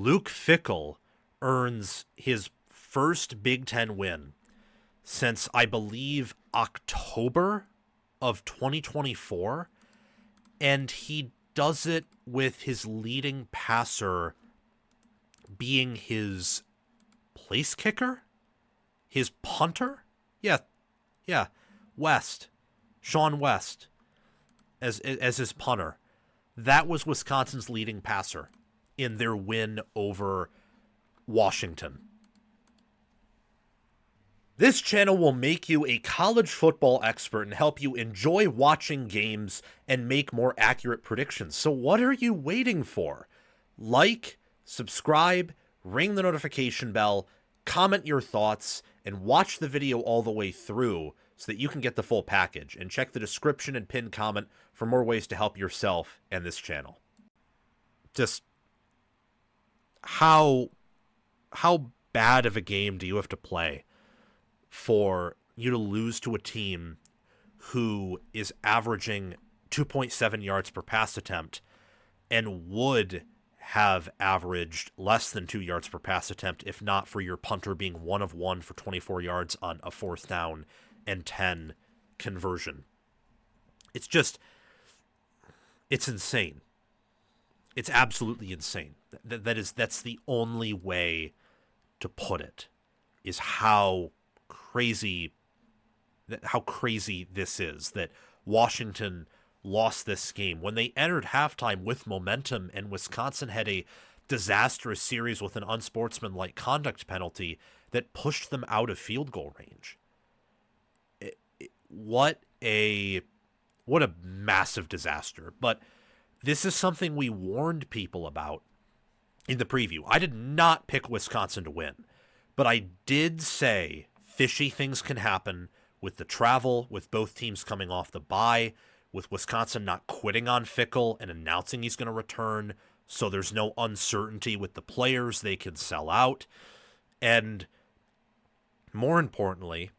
Luke Fickell earns his first Big Ten win since, I believe, October of 2024, and he does it with his leading passer being his place kicker? His punter? Yeah, West. Sean West as his punter. That was Wisconsin's leading passer in their win over Washington. This channel will make you a college football expert and help you enjoy watching games and make more accurate predictions. So what are you waiting for? Like, subscribe, ring the notification bell, comment your thoughts, and watch the video all the way through so that you can get the full package. And check the description and pinned comment for more ways to help yourself and this channel. Just how bad of a game do you have to play for you to lose to a team who is averaging 2.7 yards per pass attempt and would have averaged less than 2 yards per pass attempt if not for your punter being 1 of 1 for 24 yards on a 4th down and 10 conversion? It's insane. It's absolutely insane. That's the only way to put it, is how crazy this is, that Washington lost this game when they entered halftime with momentum, and Wisconsin had a disastrous series with an unsportsmanlike conduct penalty that pushed them out of field goal range. What a massive disaster. But this is something we warned people about in the preview. I did not pick Wisconsin to win, but I did say fishy things can happen with the travel, with both teams coming off the bye, with Wisconsin not quitting on Fickell and announcing he's going to return, so there's no uncertainty with the players. They can sell out. And more importantly,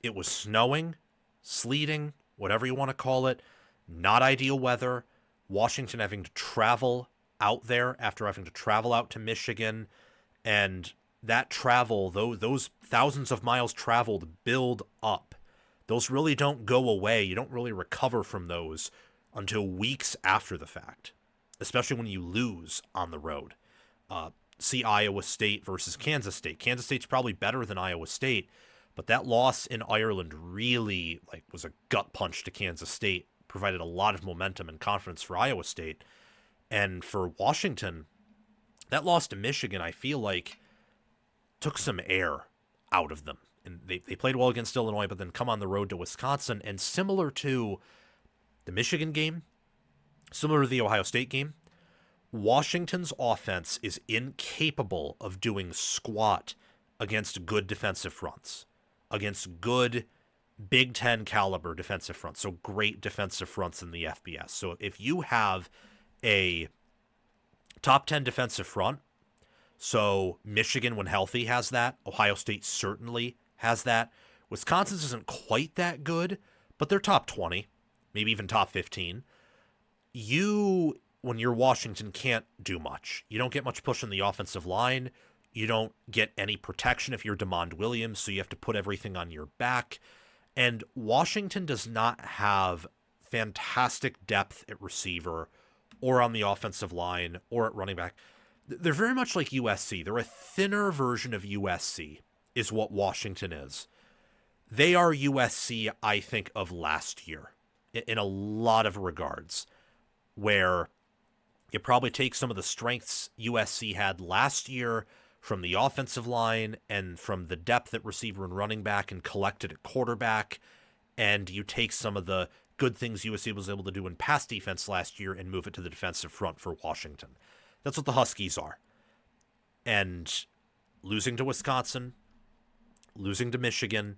it was snowing, sleeting, whatever you want to call it, not ideal weather. Washington having to travel out there after having to travel out to Michigan, and that travel, those thousands of miles traveled build up. Those really don't go away. You don't really recover from those until weeks after the fact, especially when you lose on the road. See Iowa State versus Kansas State. Kansas State's probably better than Iowa State, but that loss in Ireland really was a gut punch to Kansas State, provided a lot of momentum and confidence for Iowa State. And for Washington, that loss to Michigan, I feel like, took some air out of them. And they played well against Illinois, but then come on the road to Wisconsin. And similar to the Michigan game, similar to the Ohio State game, Washington's offense is incapable of doing squat against good defensive fronts, against good Big Ten caliber defensive fronts, so great defensive fronts in the FBS. So if you have a top 10 defensive front, so Michigan, when healthy, has that. Ohio State certainly has that. Wisconsin's isn't quite that good, but they're top 20, maybe even top 15. You, when you're Washington, can't do much. You don't get much push on the offensive line. You don't get any protection if you're DeMond Williams, so you have to put everything on your back. And Washington does not have fantastic depth at receiver or on the offensive line or at running back. They're very much like USC. They're a thinner version of USC is what Washington is. They are USC, I think, of last year in a lot of regards, where you probably take some of the strengths USC had last year from the offensive line and from the depth at receiver and running back and collect it at quarterback, and you take some of the good things USC was able to do in pass defense last year and move it to the defensive front for Washington. That's what the Huskies are. And losing to Wisconsin, losing to Michigan,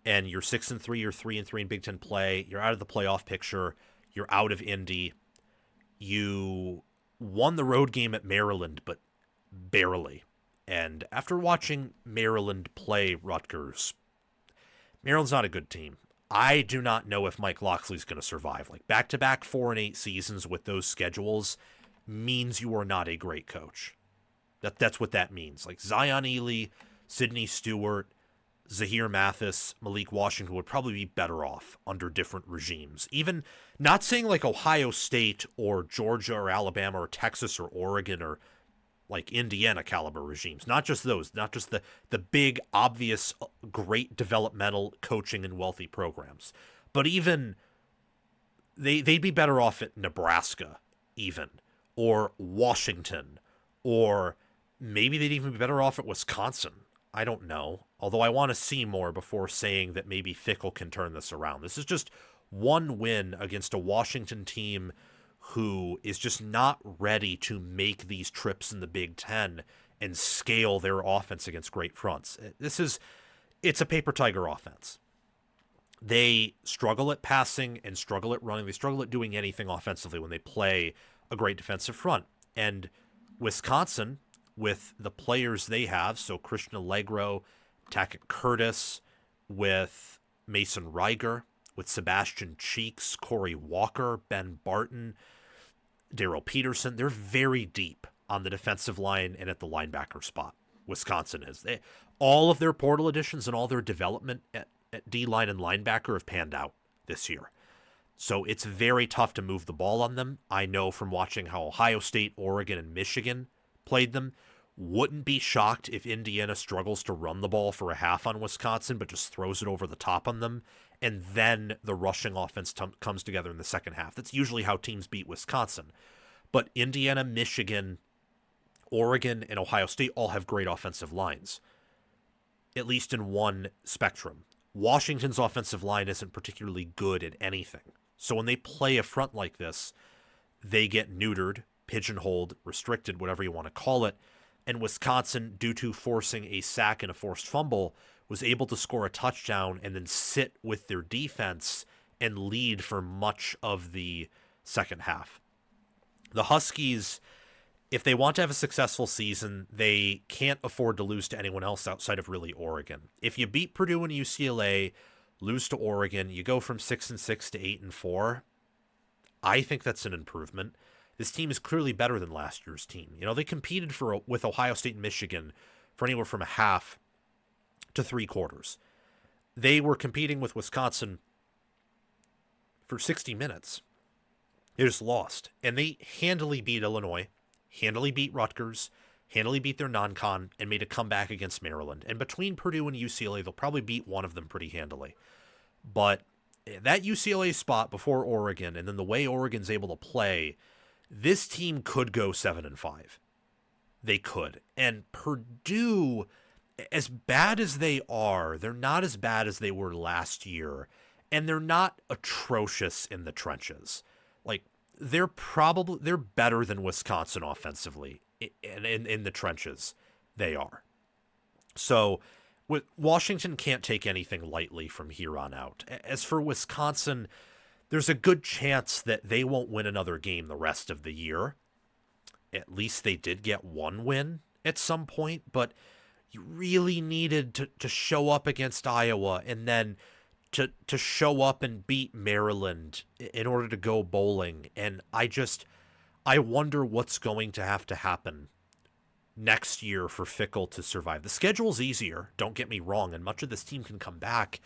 and you're 6-3, you're 3-3 in Big Ten play, you're out of the playoff picture, you're out of Indy. You won the road game at Maryland, but barely. And after watching Maryland play Rutgers, Maryland's not a good team. I do not know if Mike Locksley's going to survive. Back-to-back 4-8 seasons with those schedules means you are not a great coach. That's what that means. Like Zion Ely, Sidney Stewart, Zahir Mathis, Malik Washington would probably be better off under different regimes. Even not saying like Ohio State or Georgia or Alabama or Texas or Oregon or like Indiana caliber regimes. Not just those, not just the big, obvious, great developmental coaching and wealthy programs. But even they'd be better off at Nebraska, even, or Washington, or maybe they'd even be better off at Wisconsin. I don't know. Although I want to see more before saying that maybe Fickell can turn this around. This is just one win against a Washington team who is just not ready to make these trips in the Big Ten and scale their offense against great fronts. It's a paper tiger offense. They struggle at passing and struggle at running. They struggle at doing anything offensively when they play a great defensive front. And Wisconsin, with the players they have, so Christian Allegro, Tackett Curtis, with Mason Reiger, with Sebastian Cheeks, Corey Walker, Ben Barton, Darrell Peterson, they're very deep on the defensive line and at the linebacker spot. Wisconsin is. All of their portal additions and all their development at D-line and linebacker have panned out this year. So it's very tough to move the ball on them. I know from watching how Ohio State, Oregon, and Michigan played them. Wouldn't be shocked if Indiana struggles to run the ball for a half on Wisconsin, but just throws it over the top on them. And then the rushing offense comes together in the second half. That's usually how teams beat Wisconsin. But Indiana, Michigan, Oregon, and Ohio State all have great offensive lines, at least in one spectrum. Washington's offensive line isn't particularly good at anything. So when they play a front like this, they get neutered, pigeonholed, restricted, whatever you want to call it. And Wisconsin, due to forcing a sack and a forced fumble, was able to score a touchdown and then sit with their defense and lead for much of the second half. The Huskies, if they want to have a successful season, they can't afford to lose to anyone else outside of really Oregon. If you beat Purdue and UCLA, lose to Oregon, you go from 6-6 to 8-4. I think that's an improvement. This team is clearly better than last year's team. You know, they competed with Ohio State and Michigan for anywhere from a half to 3/4. They were competing with Wisconsin for 60 minutes. They just lost. And they handily beat Illinois, handily beat Rutgers, handily beat their non-con, and made a comeback against Maryland. And between Purdue and UCLA, they'll probably beat one of them pretty handily. But that UCLA spot before Oregon, and then the way Oregon's able to play, this team could go 7-5. They could. And Purdue, as bad as they are, they're not as bad as they were last year. And they're not atrocious in the trenches. Like, they're better than Wisconsin offensively in the trenches. They are. So Washington can't take anything lightly from here on out. As for Wisconsin, there's a good chance that they won't win another game the rest of the year. At least they did get one win at some point, but you really needed to show up against Iowa and then to show up and beat Maryland in order to go bowling. And I wonder what's going to have to happen next year for Fickell to survive. The schedule's easier, don't get me wrong, and much of this team can come back,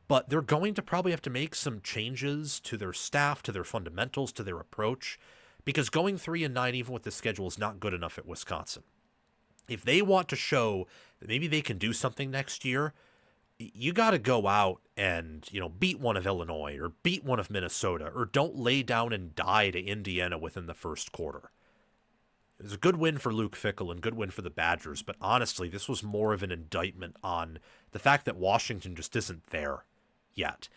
but they're going to probably have to make some changes to their staff, to their fundamentals, to their approach, because going 3-9 even with the schedule is not good enough at Wisconsin. If they want to show that maybe they can do something next year, you got to go out and, beat one of Illinois or beat one of Minnesota, or don't lay down and die to Indiana within the first quarter. It was a good win for Luke Fickell and good win for the Badgers, but honestly, this was more of an indictment on the fact that Washington just isn't there yet.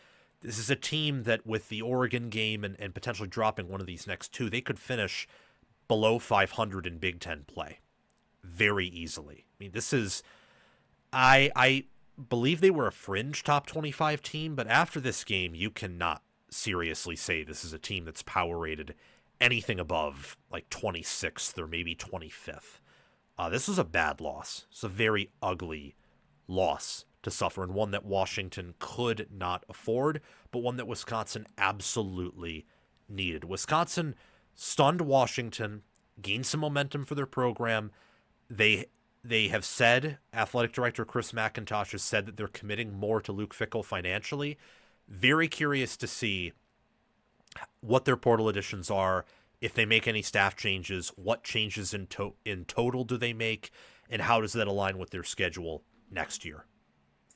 This is a team that with the Oregon game and potentially dropping one of these next two, they could finish below 500 in Big Ten play very easily. I mean, this is, I believe they were a fringe top 25 team, but after this game, you cannot seriously say this is a team that's power rated anything above like 26th or maybe 25th. This was a bad loss. It's a very ugly loss to suffer, and one that Washington could not afford, but one that Wisconsin absolutely needed. Wisconsin stunned Washington, gained some momentum for their program, They have said, athletic director Chris McIntosh has said that they're committing more to Luke Fickell financially. Very curious to see what their portal additions are, if they make any staff changes, what changes in total do they make, and how does that align with their schedule next year.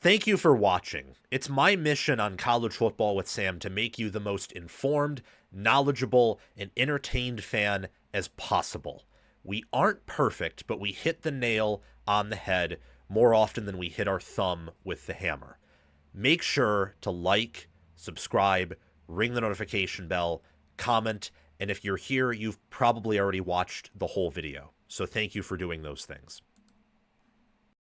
Thank you for watching. It's my mission on College Football with Sam to make you the most informed, knowledgeable, and entertained fan as possible. We aren't perfect, but we hit the nail on the head more often than we hit our thumb with the hammer. Make sure to like, subscribe, ring the notification bell, comment, and if you're here, you've probably already watched the whole video. So thank you for doing those things.